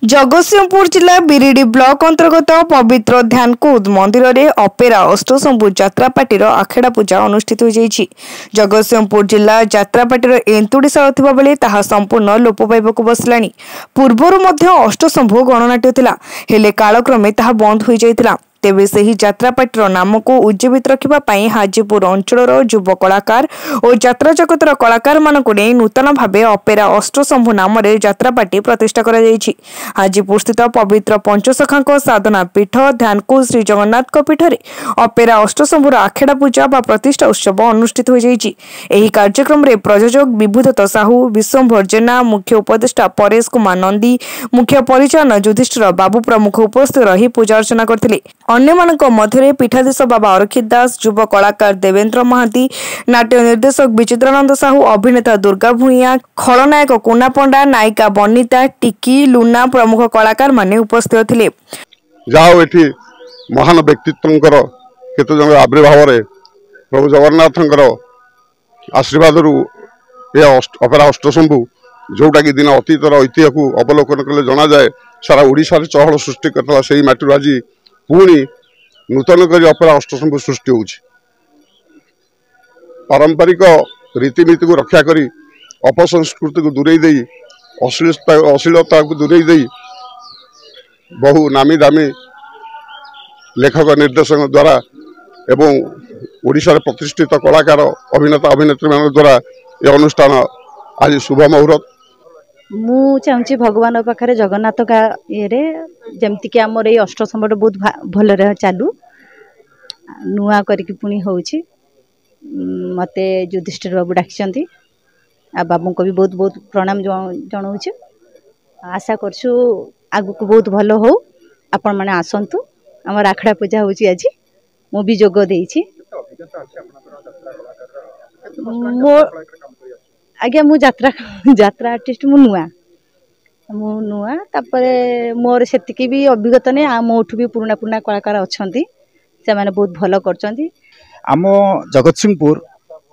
जगतसिंहपुर जिला बिरिडी ब्लॉक अंतर्गत पवित्र ध्यानकूद मंदिर में अपेरा अष्टशंभु यात्रा पार्टी आखेड़ा पूजा अनुष्ठित हो जाइछि। जगतसिंहपुर जिला यात्रा पार्टी एंतुड़ीशाला थिबा बेले ताहा संपूर्ण लोप पाइबाकु बसिलानी। पूर्वरु मध्य अष्टशंभु गणनाट्य थिला, हेले कालक्रमे ताहा बंद हो जाइतिला। तेबे सही यात्रा पार्टी नाम को उज्जीवित रखिबा पई हाजीपुर अंचलर युव कलाकार और यात्रा जगतर कलाकार मानकु नै नूतन भावे अपेरा अष्टशंभु नाम यात्रा पार्टी प्रतिष्ठा करा जाइछि। हाजीपुर स्थित पवित्र पंचसखांक साधना पीठ ध्यानकूद श्री जगन्नाथ पीठ में अपेरा अष्टशंभुर आखेड़ा पूजा व प्रतिष्ठा उत्सव अनुष्ठित हो जाइछि। एही कार्यक्रम रे प्रयोजक विभूदत्त साहू, विश्वंभर जेना, मुख्य उपदेष्टा परेश कुमार नंदी, मुख्य परिचालन युधिष्ठिर बाबू प्रमुख उपस्थित रही पूजा अर्चना करथिले। अन्य मानक मध्य पीठाधीश बाबा अरखित दास, युव कलाकार देवेंद्र महांती, नाट्य निर्देशक विचित्रानंद साहू, अभिनेता दुर्गा भूइया, खलनायक कुना पंडा, नायिका बनिता, टिकी, लुना प्रमुख कलाकार माने उपस्थित थिले। जाओ एठी महान व्यक्तित्वंकर केते जन आविर्भाव रे प्रभु जगन्नाथंकर आशीर्वाद रु ए अपेरा अष्टशंभु जोटा कि दिन अतीतर ऐतिह्य को अवलोकन कले जना जाए सारा ओडिशा रे चहल सृष्टि करथला। सेही माटी आज पुणी नूतन करी अपेरा अष्टशंभु सृष्टि होउछि। पारंपरिक रीतिनीति को रक्षा करी अपसंस्कृति को दूरेई देई अश्लीलता को दूरेई देई बहु नामी दामी लेखक निर्देशक द्वारा एवं ओडिशा रे प्रतिष्ठित कलाकार अभिनेता अभिनेत्री मान द्वारा ये अनुष्ठान आज शुभ मुहूर्त। मु चाहूँगी भगवान पाखे जगन्नाथ का ये जमती कि आमर ये अष्टशंभु बहुत भल चालू नुआ करके पुणी होउछि। मते युधिष्ठिर बाबू डाकिचंती आ बाबू को भी बहुत बहुत प्रणाम जनाऊँ। आशा करछु आगु को बहुत भल हो। आपण माने आसंतु आमर आखड़ा पूजा होउछि आज मु भी जोग देइछि। आज्ञा मु यात्रा आर्टिस्ट मु नुआ तापरे मोर सेतिकी भी अभिज्ञता नै मोठु भी पुराना पुराना कलाकार अछंती से माने बहुत भलो करचंती। आम जगतसिंहपुर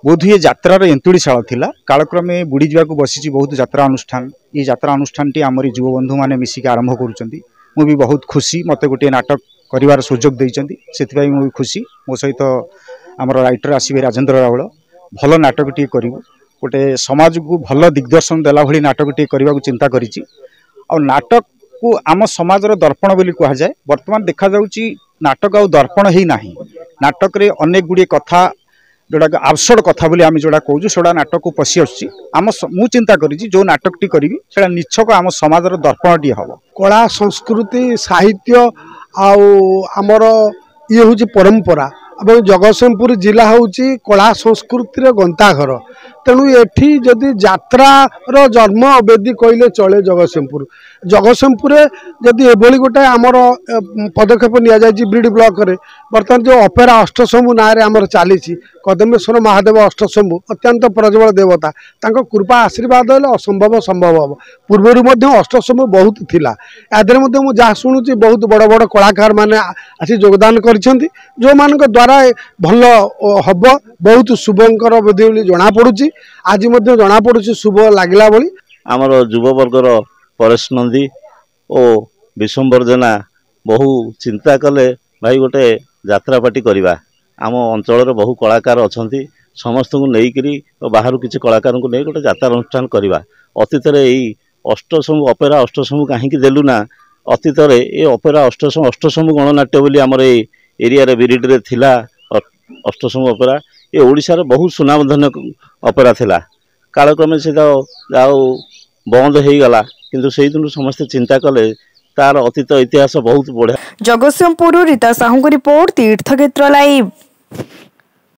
बोधुए यात्रार एंतुड़ीशाला थिला। कालक्रमे बुड़ी जावाक बसी बहुत यात्रा अनुष्ठान। ये यात्रा अनुष्ठान टी आमरी युव बंधु माने मिसिक आरंभ करुचंती। मु भी बहुत खुशी मते गोटे नाटक करिवार सुजोग दैचंती। सेतिबाई मु भी खुशी। मो सहित आमर राइटर आसीबे राजेंद्र रावल भल नाटक टी करिवो गोटे समाज को भल दिग्दर्शन देला भली नाटक टी करबा को चिंता करिछि। और नाटक को आम समाज रो दर्पण बोली कहा जाए। वर्तमान देखा जाउछि नाटक आ दर्पण ही नाही। नाटक रे अनेक गुडी कथा जोड़ा आबसर्ड कथा बोली आम जोड़ा कहूँ सेटा नाटक को पशि आसुछि। आम मु चिंता करिछि जो नाटक टी करिवि सेटा निच्छक आम समाज रो दर्पण टी हबो। कला संस्कृति साहित्य आमर ये हूँ परंपरा और जगतसिंहपुर जिला हूँ कला संस्कृतिर गंताघर। तेणु एठी जदि यात्रार जन्म बेदी कहले चले जगतसिंहपुर जदि एभली गोटे आमर पदक्षेप नि जाइछि बिरिडी ब्लॉक रे बर्तमान जो अपेरा अष्टशंभु ना रे आमर चली कदमेश्वर महादेव अष्टशंभु अत्यंत प्रज्वल देवता तांको कृपा आशीर्वाद हेले असंभव संभव हम। पूर्वर मध्य अष्टशंभु बहुत थिला। यादरे मध्य मु जा शुणुछि बहुत बड़ बड़ कलाकार माने आसी योगदान करिसेंती जो मानक द्वारा भल हब बहुत शुभंकर बोली जना पड़ुछि। आज मध्य जना पड़ुछि शुभ लागिला बोली। आमर युव वर्गर परेश नंदी और विश्वंभर जेना बहु चिंता कले भाई गोटे यात्रा पार्टी करवा। आम अंचल बहु कलाकार अच्छा समस्त को लेकिन बाहर किसी कलाकार को नहीं गोटे यात्रा अनुष्ठान करवा। अतीत अष्टशंभु अपेरा अष्टशंभु कहीं देलु ना अतीत ये अपेरा अष्टशंभु गणनाट्य बोली आमर एरिया बिरिडी रे थिला। अष्टशंभु अपेरा ये ओडिशा रे बहुत सुनामधन्य अपेरा थिला। कालक्रमे से बंद हो गला किंतु से दिन समस्त चिंता कले तार अतीत इतिहास बहुत बढ़िया। जगतसिंहपुर रीता साहू को रिपोर्ट, तीर्थक्षेत्र लाइव।